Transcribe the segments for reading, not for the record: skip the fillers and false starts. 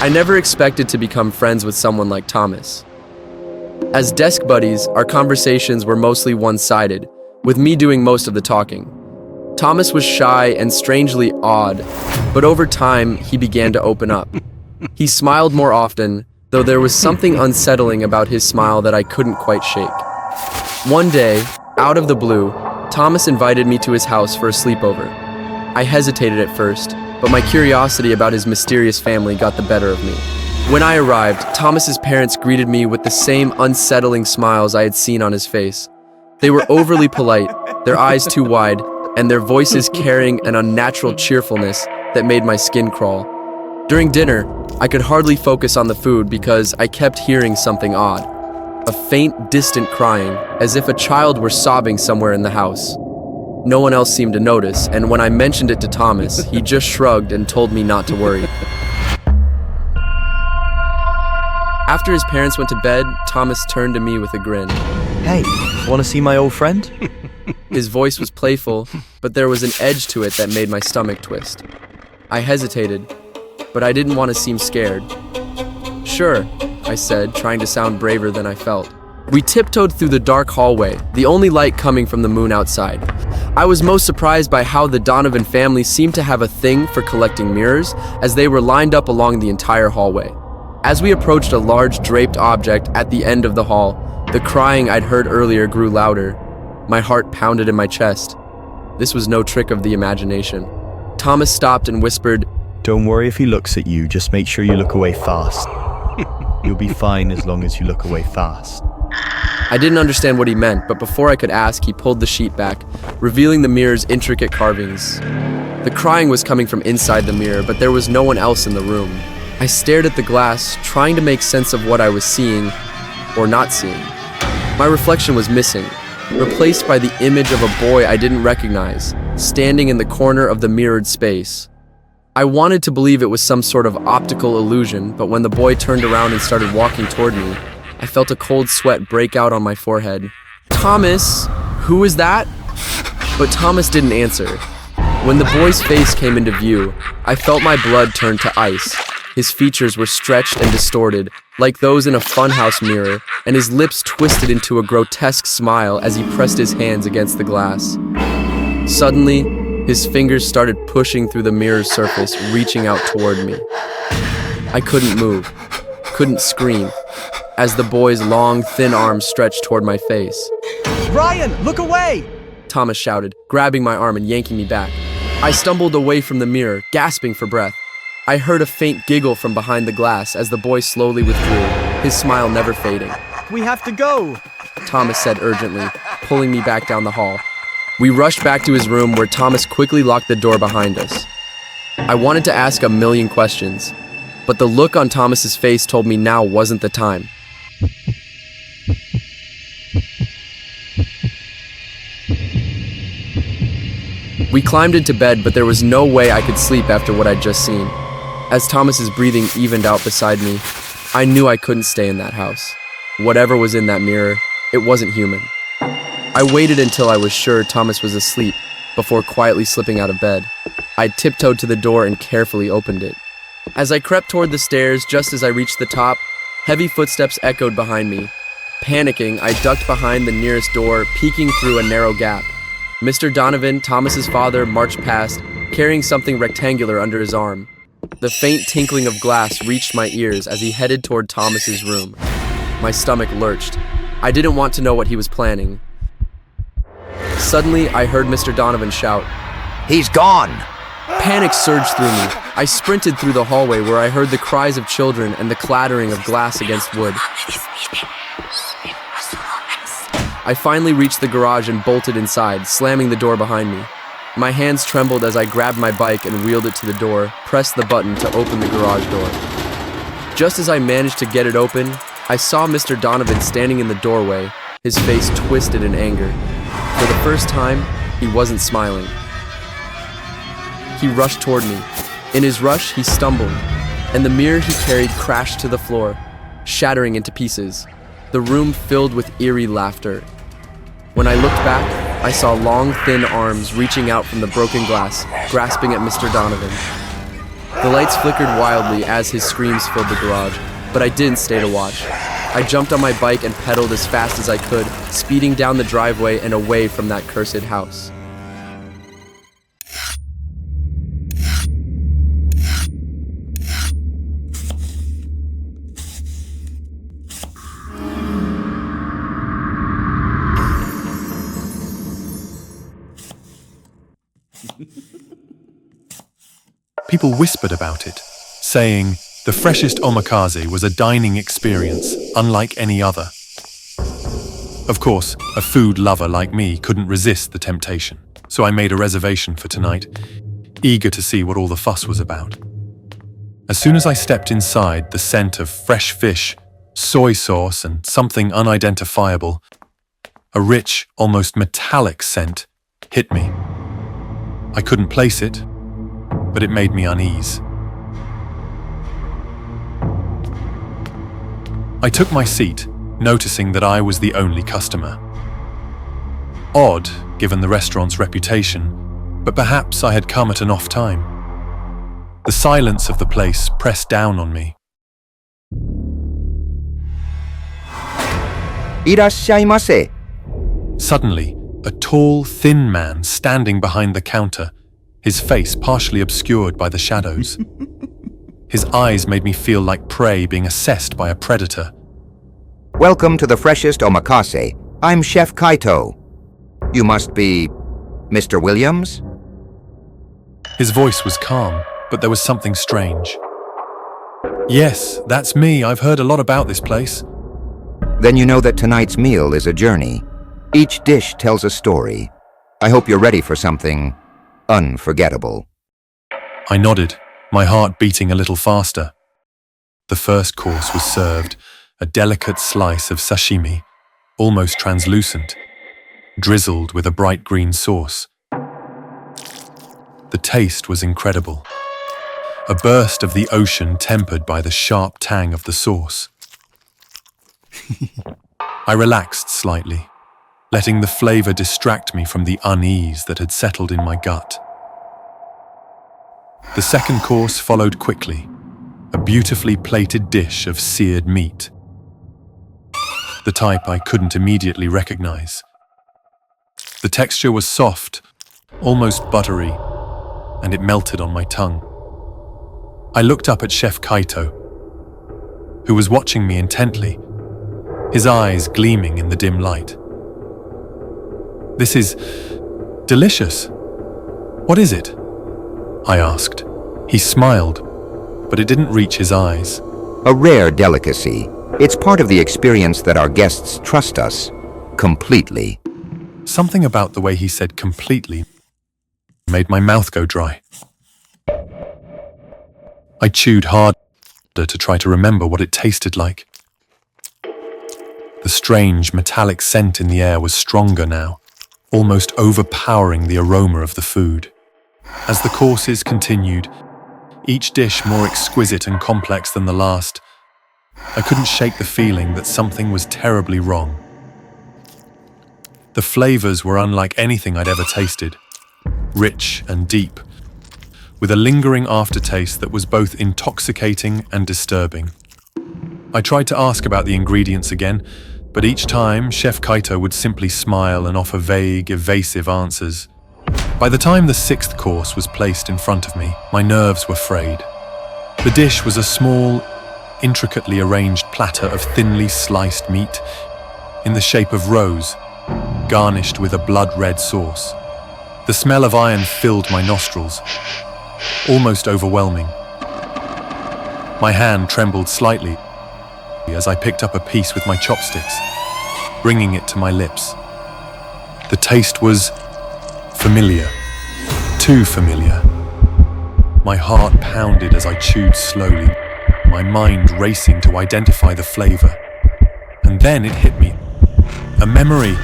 I never expected to become friends with someone like Thomas. As desk buddies, our conversations were mostly one-sided, with me doing most of the talking. Thomas was shy and strangely odd, but over time, he began to open up. He smiled more often, though there was something unsettling about his smile that I couldn't quite shake. One day, out of the blue, Thomas invited me to his house for a sleepover. I hesitated at first, but my curiosity about his mysterious family got the better of me. When I arrived, Thomas's parents greeted me with the same unsettling smiles I had seen on his face. They were overly polite, their eyes too wide, and their voices carrying an unnatural cheerfulness that made my skin crawl. During dinner, I could hardly focus on the food because I kept hearing something odd. A faint, distant crying, as if a child were sobbing somewhere in the house. No one else seemed to notice, and when I mentioned it to Thomas, he just shrugged and told me not to worry. After his parents went to bed, Thomas turned to me with a grin. Hey, want to see my old friend? His voice was playful, but there was an edge to it that made my stomach twist. I hesitated, but I didn't want to seem scared. Sure, I said, trying to sound braver than I felt. We tiptoed through the dark hallway, the only light coming from the moon outside. I was most surprised by how the Donovan family seemed to have a thing for collecting mirrors, as they were lined up along the entire hallway. As we approached a large draped object at the end of the hall, the crying I'd heard earlier grew louder. My heart pounded in my chest. This was no trick of the imagination. Thomas stopped and whispered, Don't worry if he looks at you, just make sure you look away fast. You'll be fine as long as you look away fast. I didn't understand what he meant, but before I could ask, he pulled the sheet back, revealing the mirror's intricate carvings. The crying was coming from inside the mirror, but there was no one else in the room. I stared at the glass, trying to make sense of what I was seeing, or not seeing. My reflection was missing, replaced by the image of a boy I didn't recognize, standing in the corner of the mirrored space. I wanted to believe it was some sort of optical illusion, but when the boy turned around and started walking toward me, I felt a cold sweat break out on my forehead. Thomas, who is that? But Thomas didn't answer. When the boy's face came into view, I felt my blood turn to ice. His features were stretched and distorted, like those in a funhouse mirror, and his lips twisted into a grotesque smile as he pressed his hands against the glass. Suddenly, his fingers started pushing through the mirror's surface, reaching out toward me. I couldn't move, couldn't scream, as the boy's long, thin arms stretched toward my face. Ryan, look away! Thomas shouted, grabbing my arm and yanking me back. I stumbled away from the mirror, gasping for breath. I heard a faint giggle from behind the glass as the boy slowly withdrew, his smile never fading. We have to go! Thomas said urgently, pulling me back down the hall. We rushed back to his room where Thomas quickly locked the door behind us. I wanted to ask a million questions, but the look on Thomas's face told me now wasn't the time. We climbed into bed, but there was no way I could sleep after what I'd just seen. As Thomas's breathing evened out beside me, I knew I couldn't stay in that house. Whatever was in that mirror, it wasn't human. I waited until I was sure Thomas was asleep before quietly slipping out of bed. I tiptoed to the door and carefully opened it. As I crept toward the stairs, just as I reached the top, heavy footsteps echoed behind me. Panicking, I ducked behind the nearest door, peeking through a narrow gap. Mr. Donovan, Thomas's father, marched past, carrying something rectangular under his arm. The faint tinkling of glass reached my ears as he headed toward Thomas's room. My stomach lurched. I didn't want to know what he was planning. Suddenly, I heard Mr. Donovan shout, He's gone! Panic surged through me. I sprinted through the hallway where I heard the cries of children and the clattering of glass against wood. I finally reached the garage and bolted inside, slamming the door behind me. My hands trembled as I grabbed my bike and wheeled it to the door, pressed the button to open the garage door. Just as I managed to get it open, I saw Mr. Donovan standing in the doorway, his face twisted in anger. For the first time, he wasn't smiling. He rushed toward me. In his rush, he stumbled, and the mirror he carried crashed to the floor, shattering into pieces. The room filled with eerie laughter. When I looked back, I saw long, thin arms reaching out from the broken glass, grasping at Mr. Donovan. The lights flickered wildly as his screams filled the garage, but I didn't stay to watch. I jumped on my bike and pedaled as fast as I could, speeding down the driveway and away from that cursed house. People whispered about it, saying the Freshest Omakase was a dining experience unlike any other. Of course, a food lover like me couldn't resist the temptation, so I made a reservation for tonight, eager to see what all the fuss was about. As soon as I stepped inside, the scent of fresh fish, soy sauce, and something unidentifiable, a rich, almost metallic scent, hit me. I couldn't place it, but it made me unease. I took my seat, noticing that I was the only customer. Odd, given the restaurant's reputation, but perhaps I had come at an off time. The silence of the place pressed down on me. Irashaimase. Suddenly, a tall, thin man standing behind the counter, his face partially obscured by the shadows. His eyes made me feel like prey being assessed by a predator. Welcome to the Freshest Omakase. I'm Chef Kaito. You must be Mr. Williams? His voice was calm, but there was something strange. Yes, that's me. I've heard a lot about this place. Then you know that tonight's meal is a journey. Each dish tells a story. I hope you're ready for something unforgettable. I nodded, my heart beating a little faster. The first course was served, a delicate slice of sashimi, almost translucent, drizzled with a bright green sauce. The taste was incredible. A burst of the ocean tempered by the sharp tang of the sauce. I relaxed slightly, letting the flavor distract me from the unease that had settled in my gut. The second course followed quickly, a beautifully plated dish of seared meat, the type I couldn't immediately recognize. The texture was soft, almost buttery, and it melted on my tongue. I looked up at Chef Kaito, who was watching me intently, his eyes gleaming in the dim light. This is delicious. What is it? I asked. He smiled, but it didn't reach his eyes. A rare delicacy. It's part of the experience that our guests trust us completely. Something about the way he said completely made my mouth go dry. I chewed harder to try to remember what it tasted like. The strange metallic scent in the air was stronger now, almost overpowering the aroma of the food. As the courses continued, each dish more exquisite and complex than the last, I couldn't shake the feeling that something was terribly wrong. The flavors were unlike anything I'd ever tasted, rich and deep, with a lingering aftertaste that was both intoxicating and disturbing. I tried to ask about the ingredients again, but each time Chef Kaito would simply smile and offer vague, evasive answers. By the time the sixth course was placed in front of me, my nerves were frayed. The dish was a small, intricately arranged platter of thinly sliced meat in the shape of rose, garnished with a blood-red sauce. The smell of iron filled my nostrils, almost overwhelming. My hand trembled slightly as I picked up a piece with my chopsticks, bringing it to my lips. The taste was familiar, too familiar. My heart pounded as I chewed slowly, my mind racing to identify the flavor. And then it hit me. A memory,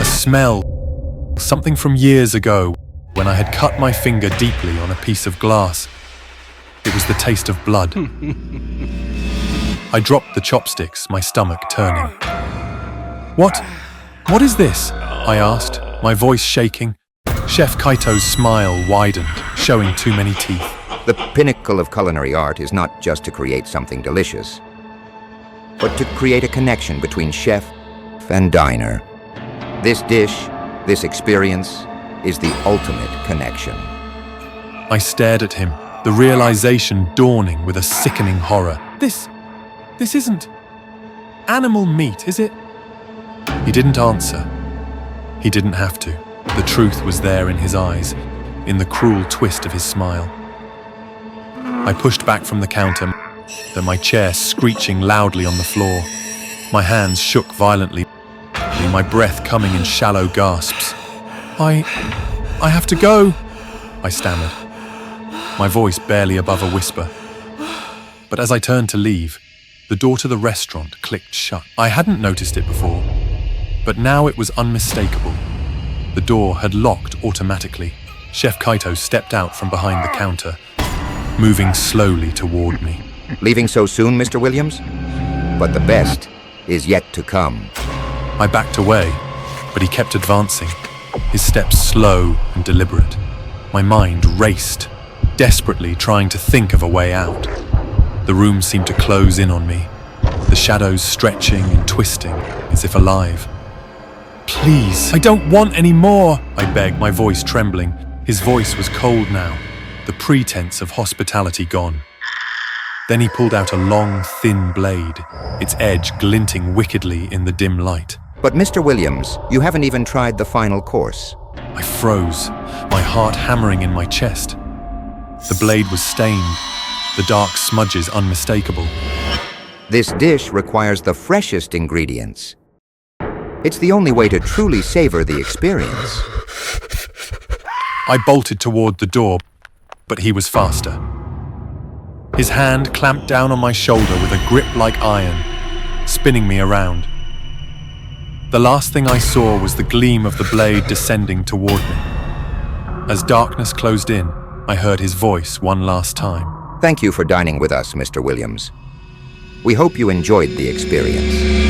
a smell, something from years ago when I had cut my finger deeply on a piece of glass. It was the taste of blood. I dropped the chopsticks, my stomach turning. What is this? I asked, my voice shaking. Chef Kaito's smile widened, showing too many teeth. The pinnacle of culinary art is not just to create something delicious, but to create a connection between chef and diner. This dish, this experience, is the ultimate connection. I stared at him, the realization dawning with a sickening horror. This isn't animal meat, is it? He didn't answer. He didn't have to. The truth was there in his eyes, in the cruel twist of his smile. I pushed back from the counter, my chair screeching loudly on the floor. My hands shook violently, my breath coming in shallow gasps. I have to go, I stammered, my voice barely above a whisper. But as I turned to leave, the door to the restaurant clicked shut. I hadn't noticed it before, but now it was unmistakable. The door had locked automatically. Chef Kaito stepped out from behind the counter, moving slowly toward me. Leaving so soon, Mr. Williams? But the best is yet to come. I backed away, but he kept advancing, his steps slow and deliberate. My mind raced, desperately trying to think of a way out. The room seemed to close in on me, the shadows stretching and twisting as if alive. Please, I don't want any more, I begged, my voice trembling. His voice was cold now, the pretense of hospitality gone. Then he pulled out a long, thin blade, its edge glinting wickedly in the dim light. But Mr. Williams, you haven't even tried the final course. I froze, my heart hammering in my chest. The blade was stained, the dark smudges unmistakable. This dish requires the freshest ingredients. It's the only way to truly savor the experience. I bolted toward the door, but he was faster. His hand clamped down on my shoulder with a grip like iron, spinning me around. The last thing I saw was the gleam of the blade descending toward me. As darkness closed in, I heard his voice one last time. Thank you for dining with us, Mr. Williams. We hope you enjoyed the experience.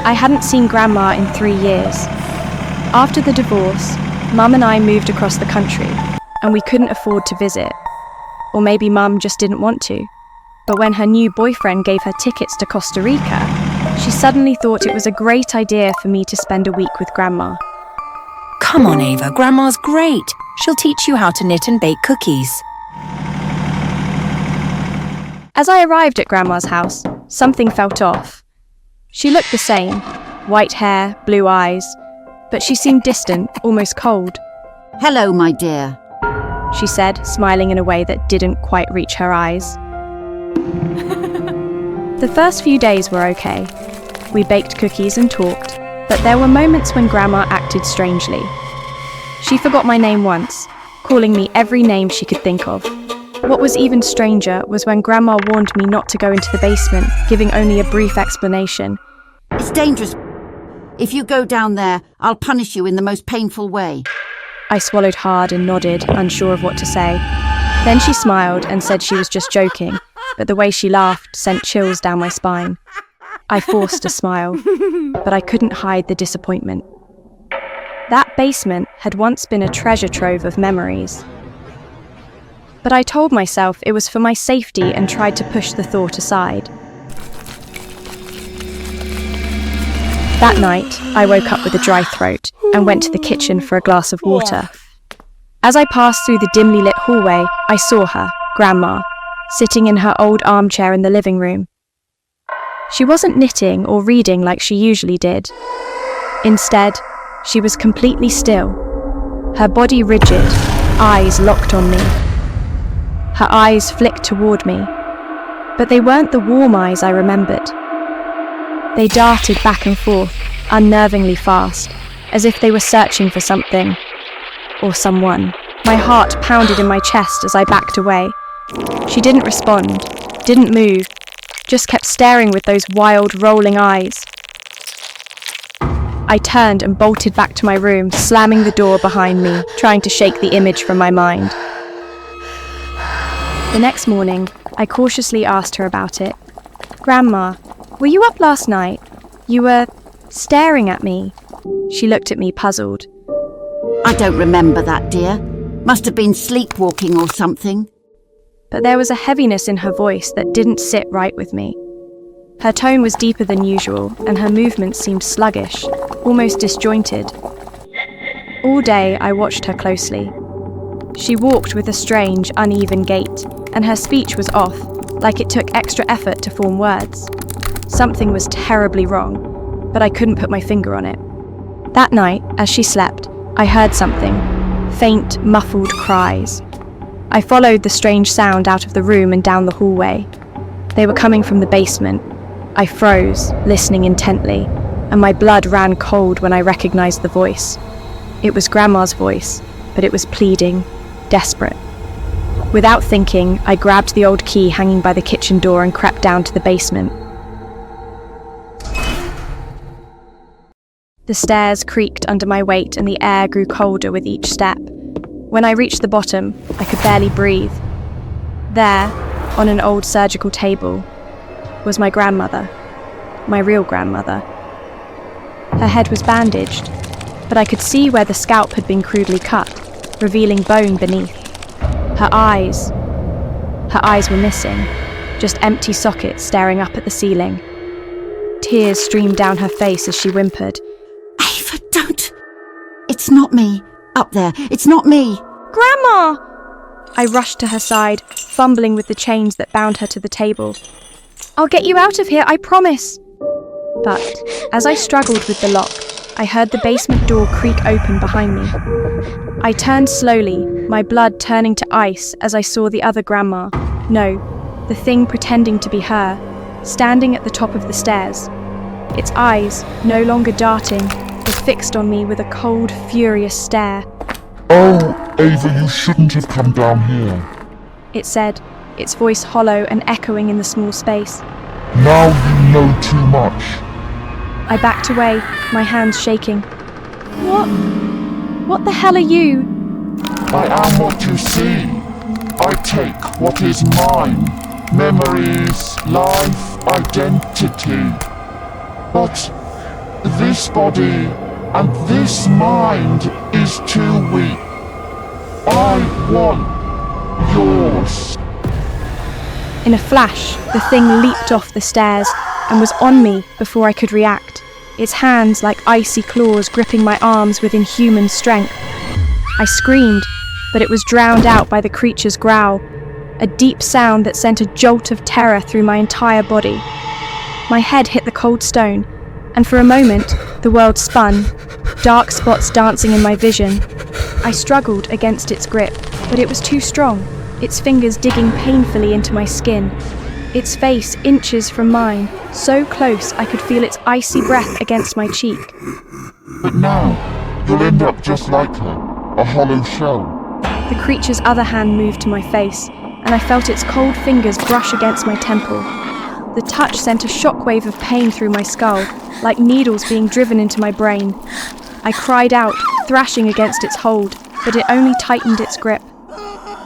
I hadn't seen Grandma in 3 years. After the divorce, Mum and I moved across the country, and we couldn't afford to visit. Or maybe Mum just didn't want to. But when her new boyfriend gave her tickets to Costa Rica, she suddenly thought it was a great idea for me to spend a week with Grandma. Come on, Ava, Grandma's great. She'll teach you how to knit and bake cookies. As I arrived at Grandma's house, something felt off. She looked the same, white hair, blue eyes, but she seemed distant, almost cold. Hello, my dear, she said, smiling in a way that didn't quite reach her eyes. The first few days were okay. We baked cookies and talked, but there were moments when Grandma acted strangely. She forgot my name once, calling me every name she could think of. What was even stranger was when Grandma warned me not to go into the basement, giving only a brief explanation. It's dangerous. If you go down there, I'll punish you in the most painful way. I swallowed hard and nodded, unsure of what to say. Then she smiled and said she was just joking, but the way she laughed sent chills down my spine. I forced a smile, but I couldn't hide the disappointment. That basement had once been a treasure trove of memories. But I told myself it was for my safety and tried to push the thought aside. That night, I woke up with a dry throat and went to the kitchen for a glass of water. As I passed through the dimly lit hallway, I saw her, Grandma, sitting in her old armchair in the living room. She wasn't knitting or reading like she usually did. Instead, she was completely still, her body rigid, eyes locked on me. Her eyes flicked toward me, but they weren't the warm eyes I remembered. They darted back and forth, unnervingly fast, as if they were searching for something, or someone. My heart pounded in my chest as I backed away, She didn't respond, didn't move, just kept staring with those wild, rolling eyes. I turned and bolted back to my room, slamming the door behind me, trying to shake the image from my mind. The next morning, I cautiously asked her about it. "Grandma, were you up last night? You were staring at me." She looked at me puzzled. I don't remember that, dear. Must have been sleepwalking or something. But there was a heaviness in her voice that didn't sit right with me. Her tone was deeper than usual, and her movements seemed sluggish, almost disjointed. All day I watched her closely. She walked with a strange, uneven gait, and her speech was off, like it took extra effort to form words. Something was terribly wrong, but I couldn't put my finger on it. That night, as she slept, I heard something, faint, muffled cries. I followed the strange sound out of the room and down the hallway. They were coming from the basement. I froze, listening intently, and my blood ran cold when I recognized the voice. It was Grandma's voice, but it was pleading, desperate. Without thinking, I grabbed the old key hanging by the kitchen door and crept down to the basement. The stairs creaked under my weight and the air grew colder with each step. When I reached the bottom, I could barely breathe. There, on an old surgical table, was my grandmother, my real grandmother. Her head was bandaged, but I could see where the scalp had been crudely cut, revealing bone beneath. Her eyes were missing, just empty sockets staring up at the ceiling. Tears streamed down her face as she whimpered. Ava, don't! It's not me. Up there, it's not me. "Grandma!" I rushed to her side, fumbling with the chains that bound her to the table. "I'll get you out of here, I promise." But as I struggled with the lock, I heard the basement door creak open behind me. I turned slowly, my blood turning to ice as I saw the other grandma, no, the thing pretending to be her, standing at the top of the stairs. Its eyes, no longer darting, were fixed on me with a cold, furious stare. "Oh, Ava, you shouldn't have come down here. It said, its voice hollow and echoing in the small space. Now you know too much." I backed away, my hands shaking. What the hell are you? I am what you see. I take what is mine. Memories, life, identity. But this body and this mind is too weak. I want yours. In a flash, the thing leaped off the stairs and was on me before I could react, its hands like icy claws gripping my arms with inhuman strength. I screamed, but it was drowned out by the creature's growl, a deep sound that sent a jolt of terror through my entire body. My head hit the cold stone, and for a moment, the world spun, dark spots dancing in my vision. I struggled against its grip, but it was too strong, its fingers digging painfully into my skin. Its face inches from mine, so close I could feel its icy breath against my cheek. But now, you'll end up just like her, a hollow shell. The creature's other hand moved to my face, and I felt its cold fingers brush against my temple. The touch sent a shockwave of pain through my skull, like needles being driven into my brain. I cried out, thrashing against its hold, but it only tightened its grip.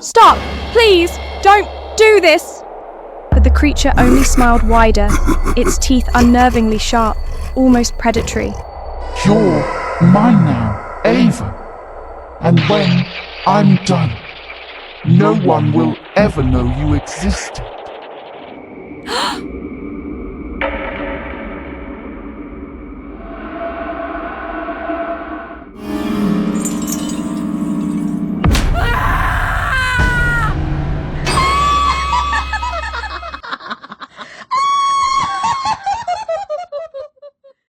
"Stop! Please! Don't do this!" But the creature only smiled wider, its teeth unnervingly sharp, almost predatory. You're mine now, Ava. And when I'm done, no one will ever know you existed.